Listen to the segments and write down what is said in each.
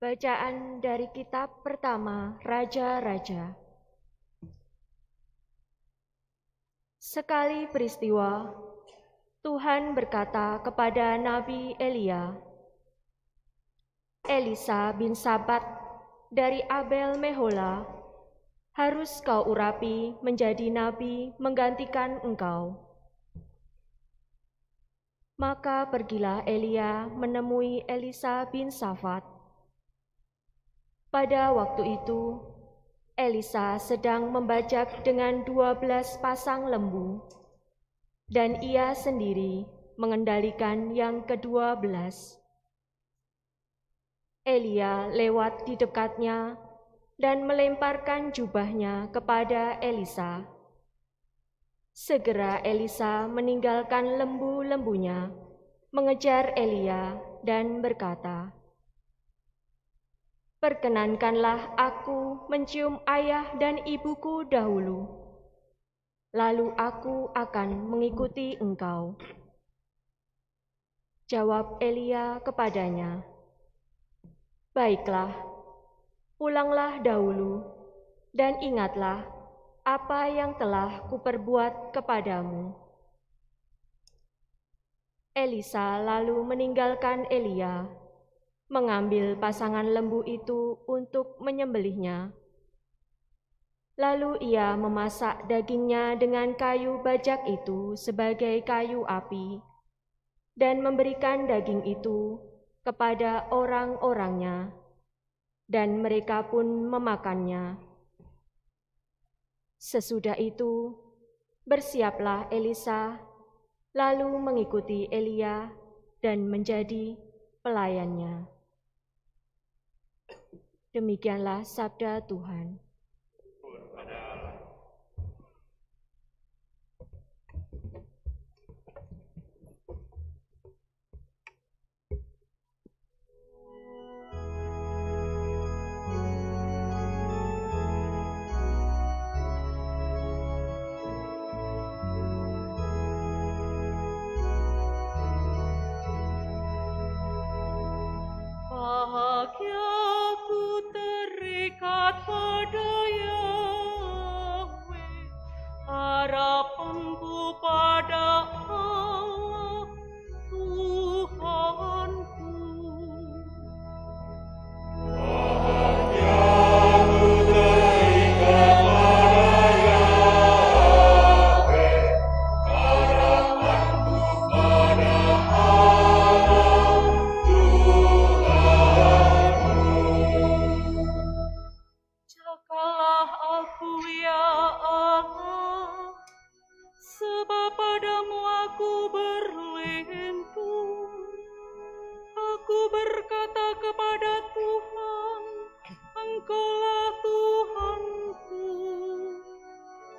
Bacaan dari kitab pertama Raja-Raja. Sekali peristiwa, Tuhan berkata kepada Nabi Elia, "Elisa bin Safat dari Abel Mehola harus kau urapi menjadi nabi menggantikan engkau." Maka pergilah Elia menemui Elisa bin Safat. Pada waktu itu, Elisa sedang membajak dengan 12 pasang lembu, dan ia sendiri mengendalikan yang ke-12. Elia lewat di dekatnya dan melemparkan jubahnya kepada Elisa. Segera Elisa meninggalkan lembu-lembunya, mengejar Elia dan berkata, "Perkenankanlah aku mencium ayah dan ibuku dahulu, lalu aku akan mengikuti engkau." Jawab Elia kepadanya, "Baiklah, pulanglah dahulu dan ingatlah apa yang telah kuperbuat kepadamu." Elisa lalu meninggalkan Elia, mengambil pasangan lembu itu untuk menyembelihnya. Lalu ia memasak dagingnya dengan kayu bajak itu sebagai kayu api, dan memberikan daging itu kepada orang-orangnya, dan mereka pun memakannya. Sesudah itu, bersiaplah Elisa, lalu mengikuti Elia dan menjadi pelayannya. Demikianlah sabda Tuhan. Bahagia ku terikat pada Yahweh, harapanku pada Allah Tuhanku. Jagalah aku ya Allah, sebab padamu aku berlindung. Aku berkata kepada Tuhan, Engkaulah Tuhanku.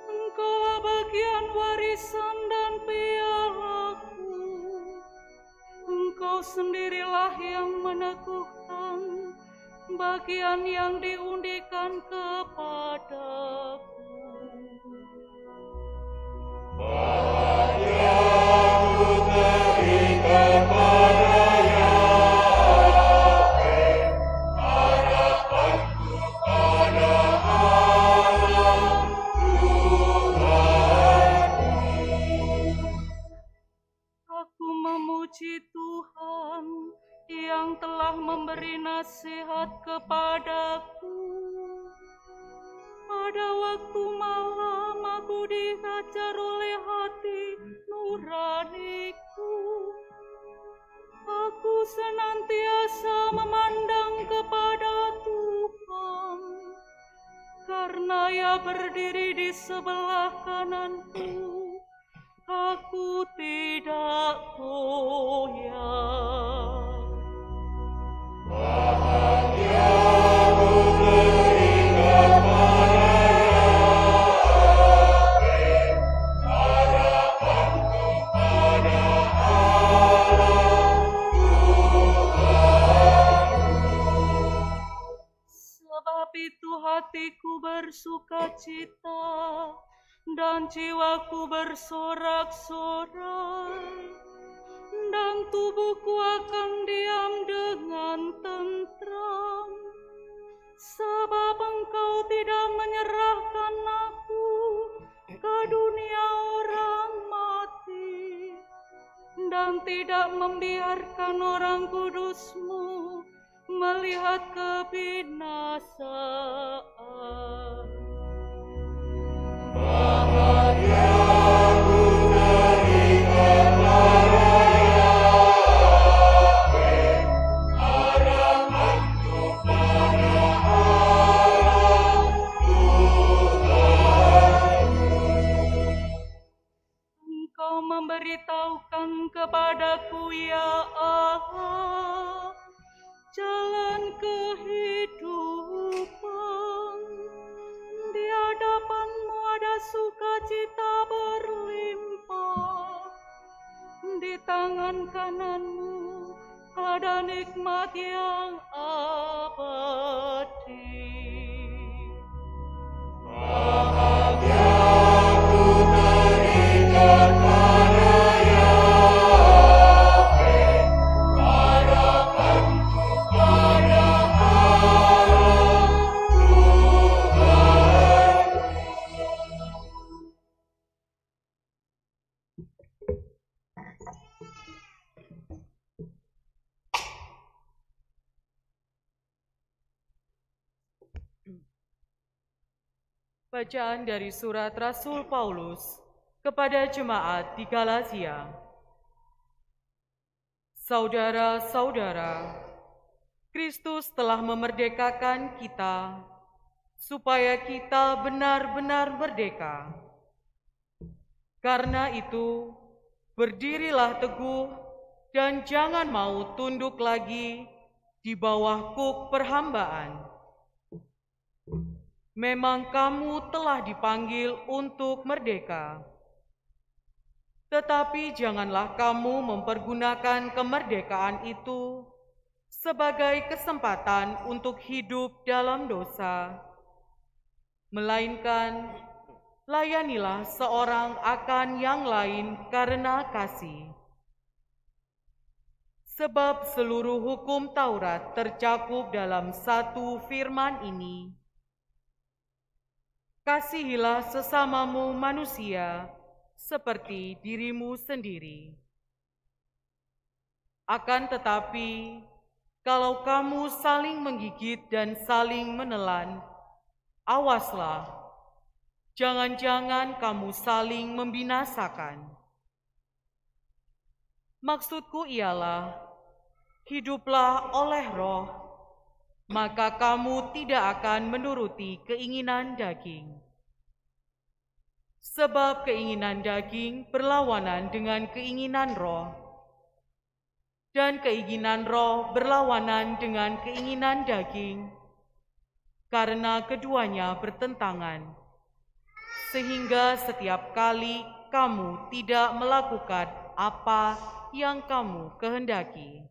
Engkaulah bagian warisan dan pialaku. Engkau sendirilah yang meneguhkan bagian yang diundikan kepadaku. Aku memuji Tuhan yang telah memberi nasihat kepadaku. Pada waktu malam aku dihajar oleh hati nuraniku. Aku senantiasa memandang kepada Tuhan, karena Ia berdiri di sebelah kananku. Aku tidak goyah. Sebab itu hatiku bersukacita dan jiwaku bersorak-sorai, dan tubuhku akan diam dengan tentram, sebab Engkau tidak menyerahkan aku ke dunia orang mati, dan tidak membiarkan orang kudus-Mu melihat kebinasaan. Bahagia memberitahukan kepadaku, ya Allah, jalan kehidupan. Di hadapan-Mu ada sukacita berlimpah, di tangan kanan-Mu ada nikmat yang abadi. Bahagia Bacaan dari surat Rasul Paulus kepada jemaat di Galatia. Saudara-saudara, Kristus telah memerdekakan kita, supaya kita benar-benar merdeka. Karena itu, berdirilah teguh dan jangan mau tunduk lagi di bawah kuk perhambaan. Memang kamu telah dipanggil untuk merdeka. Tetapi janganlah kamu mempergunakan kemerdekaan itu sebagai kesempatan untuk hidup dalam dosa. Melainkan, layanilah seorang akan yang lain karena kasih. Sebab seluruh hukum Taurat tercakup dalam satu firman ini: kasihilah sesamamu manusia seperti dirimu sendiri. Akan tetapi, kalau kamu saling menggigit dan saling menelan, awaslah, jangan-jangan kamu saling membinasakan. Maksudku ialah, hiduplah oleh Roh, maka kamu tidak akan menuruti keinginan daging. Sebab keinginan daging berlawanan dengan keinginan Roh, dan keinginan Roh berlawanan dengan keinginan daging, karena keduanya bertentangan, sehingga setiap kali kamu tidak melakukan apa yang kamu kehendaki.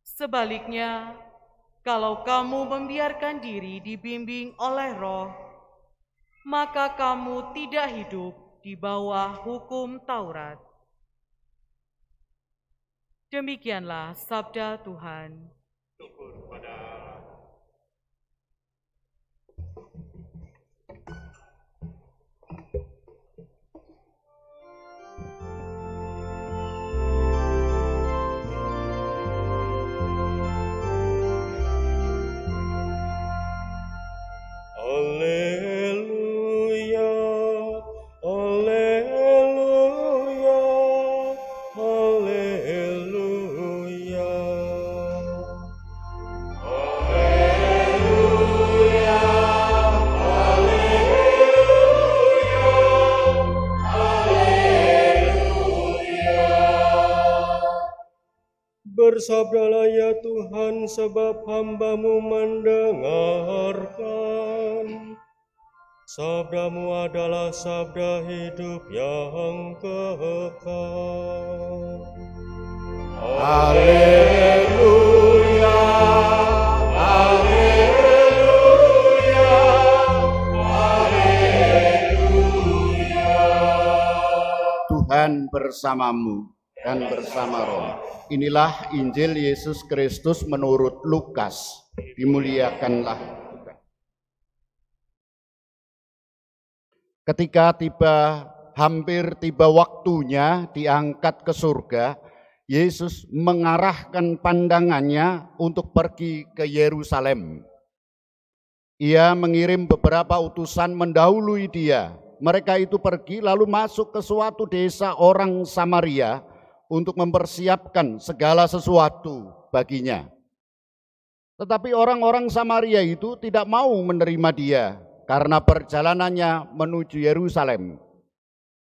Sebaliknya, kalau kamu membiarkan diri dibimbing oleh Roh, maka kamu tidak hidup di bawah hukum Taurat. Demikianlah sabda Tuhan. Syukur kepada Allah. Alleluia, alleluia, alleluia. Alleluia, alleluia, alleluia. Bersabdalah ya Tuhan, sebab hamba-Mu mendengarkan. Sabda-Mu adalah sabda hidup yang kekal. Haleluya, haleluya, haleluya. Tuhan bersamamu dan bersama Roh. Inilah Injil Yesus Kristus menurut Lukas. Dimuliakanlah Tuhan. Ketika hampir tiba waktunya diangkat ke surga, Yesus mengarahkan pandangannya untuk pergi ke Yerusalem. Ia mengirim beberapa utusan mendahului dia. Mereka itu pergi lalu masuk ke suatu desa orang Samaria untuk mempersiapkan segala sesuatu baginya. Tetapi orang-orang Samaria itu tidak mau menerima dia karena perjalanannya menuju Yerusalem.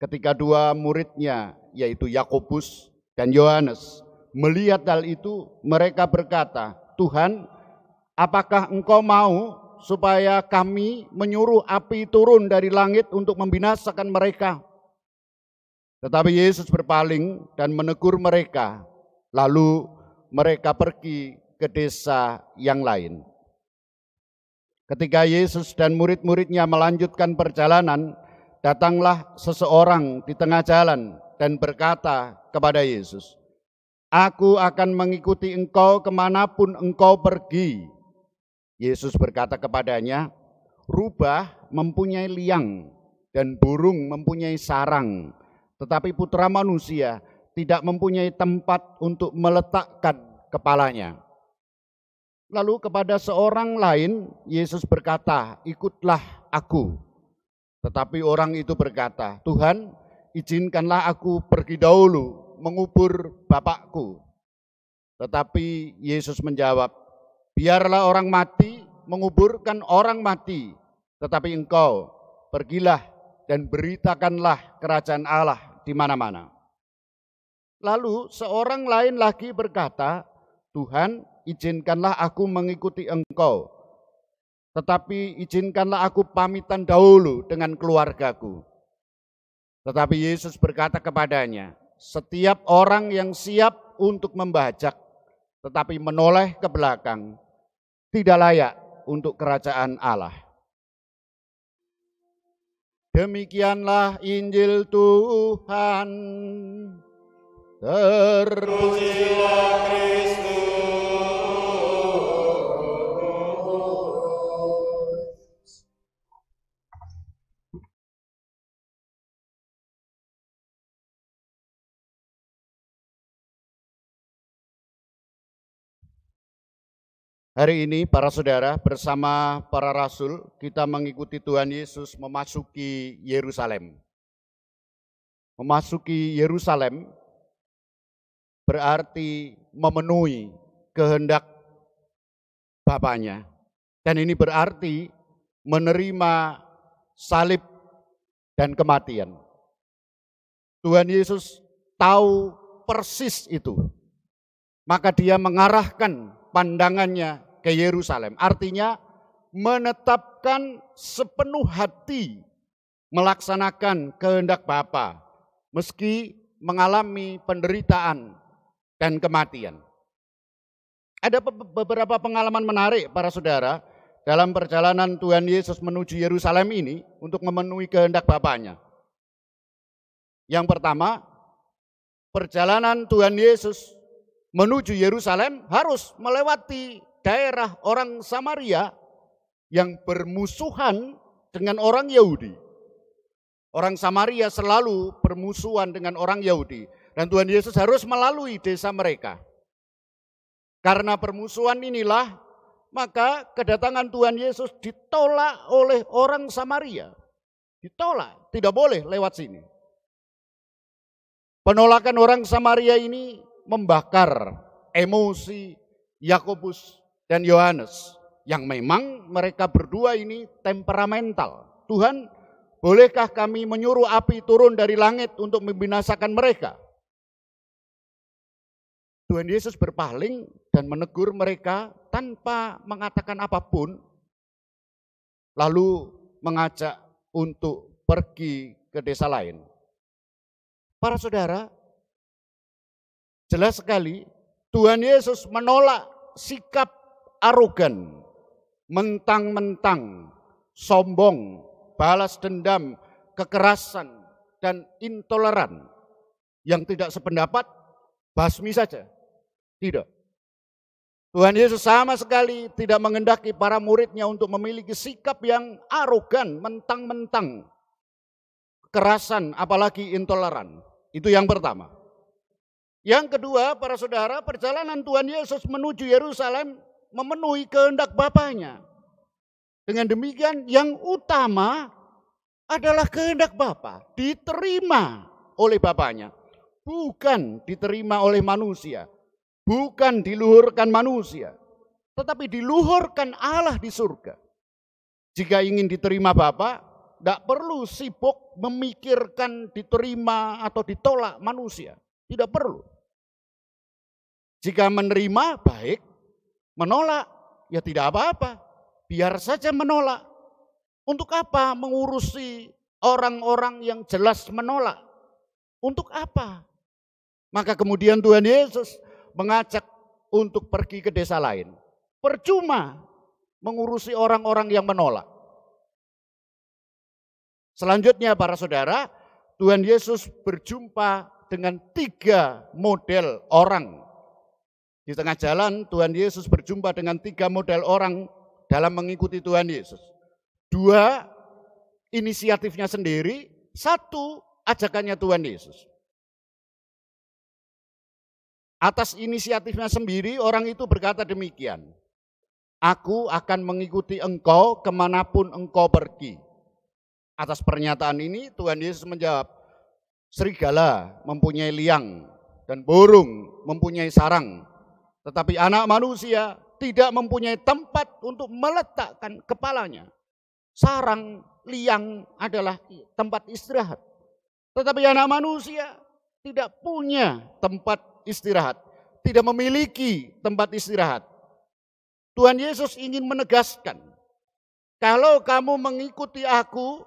Ketika dua muridnya, yaitu Yakobus dan Yohanes, melihat hal itu, mereka berkata, "Tuhan, apakah Engkau mau supaya kami menyuruh api turun dari langit untuk membinasakan mereka?" Tetapi Yesus berpaling dan menegur mereka, lalu mereka pergi ke desa yang lain. Ketika Yesus dan murid-muridnya melanjutkan perjalanan, datanglah seseorang di tengah jalan dan berkata kepada Yesus, "Aku akan mengikuti Engkau kemanapun Engkau pergi." Yesus berkata kepadanya, "Rubah mempunyai liang dan burung mempunyai sarang, tetapi Putra Manusia tidak mempunyai tempat untuk meletakkan kepalanya." Lalu kepada seorang lain Yesus berkata, "Ikutlah aku." Tetapi orang itu berkata, "Tuhan, izinkanlah aku pergi dahulu mengubur bapakku." Tetapi Yesus menjawab, "Biarlah orang mati menguburkan orang mati, tetapi engkau pergilah dan beritakanlah kerajaan Allah di mana-mana." Lalu seorang lain lagi berkata, "Tuhan, izinkanlah aku mengikuti Engkau, tetapi izinkanlah aku pamitan dahulu dengan keluargaku." Tetapi Yesus berkata kepadanya, "Setiap orang yang siap untuk membajak, tetapi menoleh ke belakang, tidak layak untuk kerajaan Allah." Demikianlah Injil Tuhan. Terpujilah Kristus. Hari ini para saudara bersama para rasul kita mengikuti Tuhan Yesus memasuki Yerusalem. Memasuki Yerusalem berarti memenuhi kehendak Bapaknya. Dan ini berarti menerima salib dan kematian. Tuhan Yesus tahu persis itu. Maka dia mengarahkan pandangannya ke Yerusalem. Artinya menetapkan sepenuh hati melaksanakan kehendak Bapa meski mengalami penderitaan dan kematian. Ada beberapa pengalaman menarik para saudara dalam perjalanan Tuhan Yesus menuju Yerusalem ini untuk memenuhi kehendak Bapaknya. Yang pertama, perjalanan Tuhan Yesus menuju Yerusalem harus melewati daerah orang Samaria yang bermusuhan dengan orang Yahudi. Orang Samaria selalu bermusuhan dengan orang Yahudi. Dan Tuhan Yesus harus melalui desa mereka. Karena permusuhan inilah, maka kedatangan Tuhan Yesus ditolak oleh orang Samaria. Ditolak, tidak boleh lewat sini. Penolakan orang Samaria ini membakar emosi Yakobus dan Yohanes. Yang memang mereka berdua ini temperamental. Tuhan, bolehkah kami menyuruh api turun dari langit untuk membinasakan mereka? Tuhan Yesus berpaling dan menegur mereka tanpa mengatakan apapun. Lalu mengajak untuk pergi ke desa lain. Para saudara, jelas sekali Tuhan Yesus menolak sikap arogan, mentang-mentang, sombong, balas dendam, kekerasan, dan intoleran yang tidak sependapat basmi saja. Tidak. Tuhan Yesus sama sekali tidak menghendaki para muridnya untuk memiliki sikap yang arogan, mentang-mentang, kekerasan, apalagi intoleran. Itu yang pertama. Yang kedua, para saudara, perjalanan Tuhan Yesus menuju Yerusalem memenuhi kehendak Bapaknya. Dengan demikian, yang utama adalah kehendak Bapa, diterima oleh Bapaknya, bukan diterima oleh manusia. Bukan diluhurkan manusia, tetapi diluhurkan Allah di surga. Jika ingin diterima Bapa, tidak perlu sibuk memikirkan diterima atau ditolak manusia. Tidak perlu. Jika menerima, baik. Menolak, ya tidak apa-apa. Biar saja menolak. Untuk apa mengurusi orang-orang yang jelas menolak? Untuk apa? Maka kemudian Tuhan Yesus mengajak untuk pergi ke desa lain. Percuma mengurusi orang-orang yang menolak. Selanjutnya para saudara, Tuhan Yesus berjumpa dengan 3 model orang. Di tengah jalan Tuhan Yesus berjumpa dengan 3 model orang dalam mengikuti Tuhan Yesus. 2 inisiatifnya sendiri, 1 ajakannya Tuhan Yesus. Atas inisiatifnya sendiri orang itu berkata demikian, aku akan mengikuti engkau kemanapun engkau pergi. Atas pernyataan ini Tuhan Yesus menjawab, serigala mempunyai liang dan burung mempunyai sarang, tetapi anak manusia tidak mempunyai tempat untuk meletakkan kepalanya. Sarang, liang adalah tempat istirahat, tetapi anak manusia tidak punya tempat istirahat, tidak memiliki tempat istirahat. Tuhan Yesus ingin menegaskan, kalau kamu mengikuti aku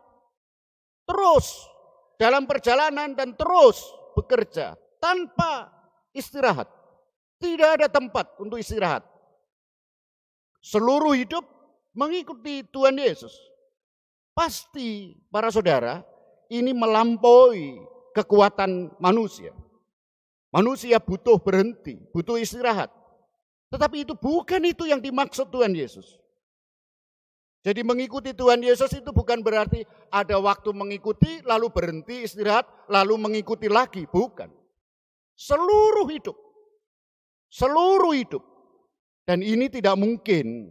terus dalam perjalanan dan terus bekerja tanpa istirahat, tidak ada tempat untuk istirahat. Seluruh hidup mengikuti Tuhan Yesus, pasti para saudara ini melampaui kekuatan manusia. Manusia butuh berhenti, butuh istirahat. Tetapi itu bukan itu yang dimaksud Tuhan Yesus. Jadi mengikuti Tuhan Yesus itu bukan berarti ada waktu mengikuti, lalu berhenti istirahat, lalu mengikuti lagi. Bukan. Seluruh hidup. Seluruh hidup. Dan ini tidak mungkin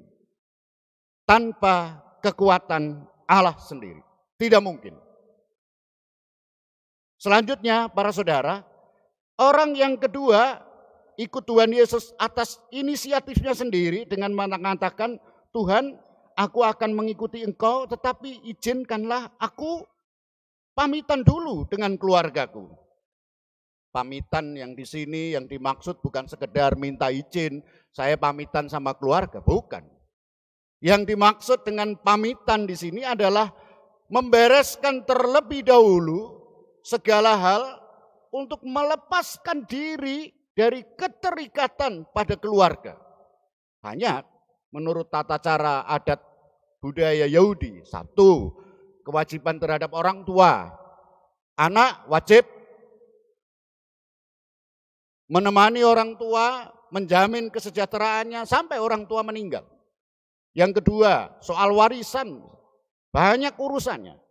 tanpa kekuatan Allah sendiri. Tidak mungkin. Selanjutnya para saudara, orang yang kedua ikut Tuhan Yesus atas inisiatifnya sendiri dengan mengatakan, Tuhan, aku akan mengikuti engkau, tetapi izinkanlah aku pamitan dulu dengan keluargaku. Pamitan yang di sini yang dimaksud bukan sekedar minta izin, saya pamitan sama keluarga, bukan. Yang dimaksud dengan pamitan di sini adalah membereskan terlebih dahulu segala hal untuk melepaskan diri dari keterikatan pada keluarga. Banyak menurut tata cara adat budaya Yahudi. 1, kewajiban terhadap orang tua. Anak wajib menemani orang tua, menjamin kesejahteraannya sampai orang tua meninggal. Yang kedua, soal warisan. Banyak urusannya.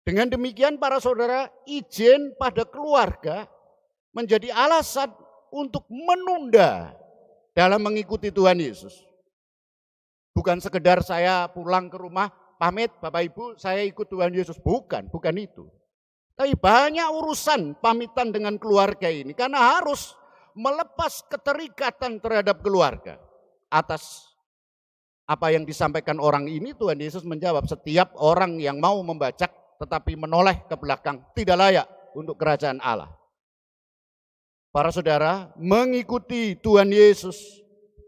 Dengan demikian para saudara, izin pada keluarga menjadi alasan untuk menunda dalam mengikuti Tuhan Yesus. Bukan sekedar saya pulang ke rumah, pamit Bapak Ibu saya ikut Tuhan Yesus. Bukan itu. Tapi banyak urusan pamitan dengan keluarga ini. Karena harus melepas keterikatan terhadap keluarga. Atas apa yang disampaikan orang ini Tuhan Yesus menjawab, setiap orang yang mau membajak tetapi menoleh ke belakang tidak layak untuk kerajaan Allah. Para saudara, mengikuti Tuhan Yesus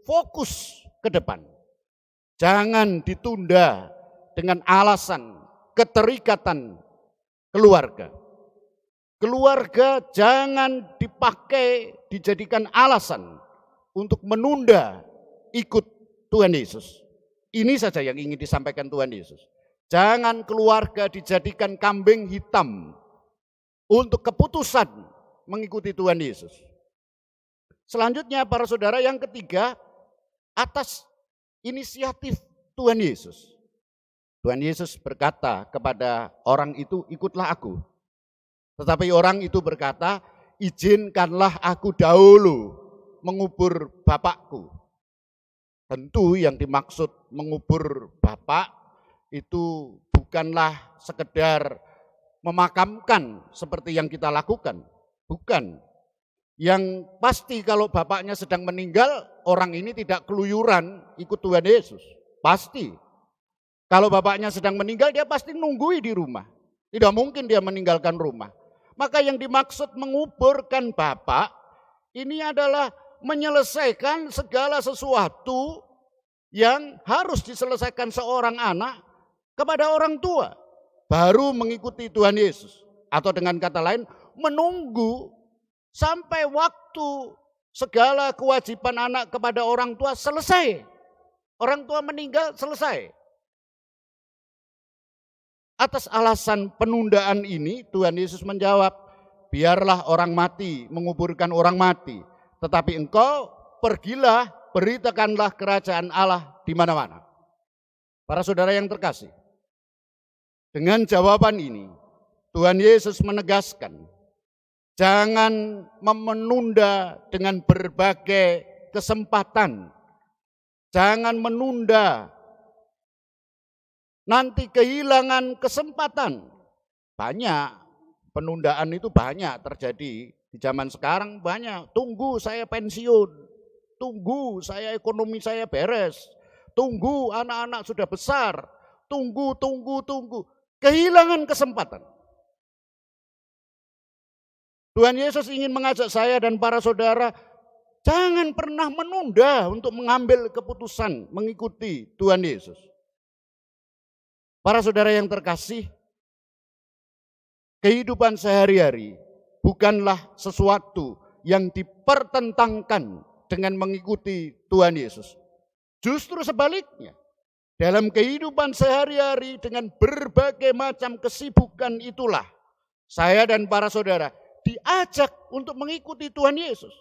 fokus ke depan. Jangan ditunda dengan alasan keterikatan keluarga. Keluarga jangan dipakai, dijadikan alasan untuk menunda ikut Tuhan Yesus. Ini saja yang ingin disampaikan Tuhan Yesus. Jangan keluarga dijadikan kambing hitam untuk keputusan mengikuti Tuhan Yesus. Selanjutnya para saudara, yang ketiga, atas inisiatif Tuhan Yesus. Tuhan Yesus berkata kepada orang itu, ikutlah aku. Tetapi orang itu berkata, izinkanlah aku dahulu mengubur bapakku. Tentu yang dimaksud mengubur bapak itu bukanlah sekedar memakamkan seperti yang kita lakukan. Bukan. Yang pasti kalau bapaknya sedang meninggal, orang ini tidak keluyuran ikut Tuhan Yesus. Pasti. Kalau bapaknya sedang meninggal, dia pasti nunggui di rumah. Tidak mungkin dia meninggalkan rumah. Maka yang dimaksud menguburkan bapak, ini adalah menyelesaikan segala sesuatu yang harus diselesaikan seorang anak kepada orang tua. Baru mengikuti Tuhan Yesus. Atau dengan kata lain, menunggu sampai waktu segala kewajiban anak kepada orang tua selesai. Orang tua meninggal, selesai. Atas alasan penundaan ini Tuhan Yesus menjawab, biarlah orang mati menguburkan orang mati. Tetapi engkau pergilah, beritakanlah kerajaan Allah di mana-mana. Para saudara yang terkasih, dengan jawaban ini Tuhan Yesus menegaskan, jangan menunda dengan berbagai kesempatan. Jangan menunda. Nanti kehilangan kesempatan. Banyak penundaan itu banyak terjadi di zaman sekarang, banyak. Tunggu saya pensiun. Tunggu saya ekonomi saya beres. Tunggu anak-anak sudah besar. Tunggu. Kehilangan kesempatan. Tuhan Yesus ingin mengajak saya dan para saudara, jangan pernah menunda untuk mengambil keputusan mengikuti Tuhan Yesus. Para saudara yang terkasih, kehidupan sehari-hari bukanlah sesuatu yang dipertentangkan dengan mengikuti Tuhan Yesus. Justru sebaliknya, dalam kehidupan sehari-hari dengan berbagai macam kesibukan itulah saya dan para saudara diajak untuk mengikuti Tuhan Yesus.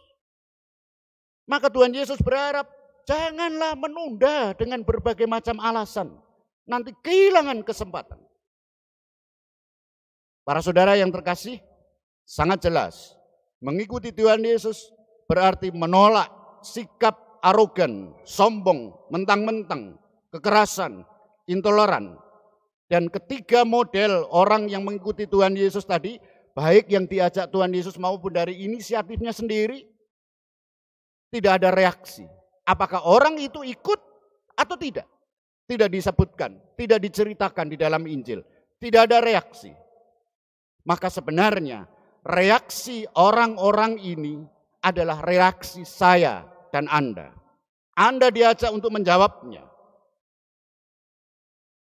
Maka Tuhan Yesus berharap janganlah menunda dengan berbagai macam alasan. Nanti kehilangan kesempatan. Para saudara yang terkasih, sangat jelas. Mengikuti Tuhan Yesus berarti menolak sikap arogan, sombong, mentang-mentang, kekerasan, intoleran. Dan ketiga model orang yang mengikuti Tuhan Yesus tadi, baik yang diajak Tuhan Yesus maupun dari inisiatifnya sendiri, tidak ada reaksi. Apakah orang itu ikut atau tidak? Tidak disebutkan, tidak diceritakan di dalam Injil. Tidak ada reaksi. Maka sebenarnya reaksi orang-orang ini adalah reaksi saya dan Anda. Anda diajak untuk menjawabnya.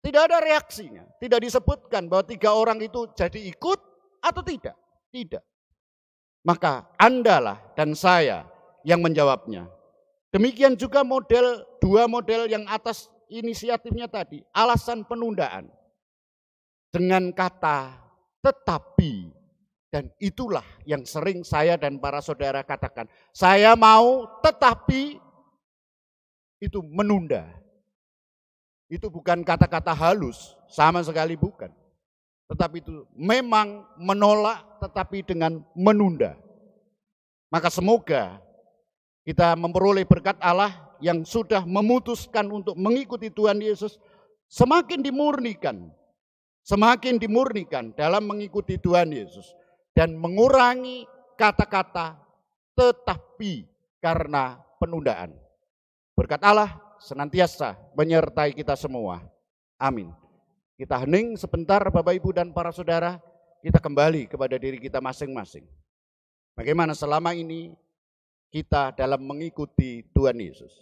Tidak ada reaksinya. Tidak disebutkan bahwa tiga orang itu jadi ikut atau tidak? Tidak. Maka Andalah dan saya yang menjawabnya. Demikian juga dua model yang atas inisiatifnya tadi, alasan penundaan. Dengan kata tetapi, dan itulah yang sering saya dan para saudara katakan. Saya mau tetapi itu menunda. Itu bukan kata-kata halus, sama sekali bukan. Tetapi itu memang menolak tetapi dengan menunda. Maka semoga kita memperoleh berkat Allah yang sudah memutuskan untuk mengikuti Tuhan Yesus semakin dimurnikan dalam mengikuti Tuhan Yesus dan mengurangi kata-kata tetapi karena penundaan. Berkat Allah senantiasa menyertai kita semua. Amin. Kita hening sebentar Bapak Ibu dan para saudara, kita kembali kepada diri kita masing-masing. Bagaimana selama ini kita dalam mengikuti Tuhan Yesus?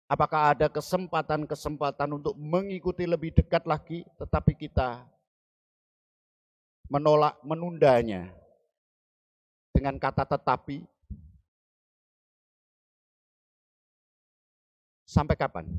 Apakah ada kesempatan-kesempatan untuk mengikuti lebih dekat lagi, tetapi kita menolak, menundanya dengan kata tetapi? Sampai kapan?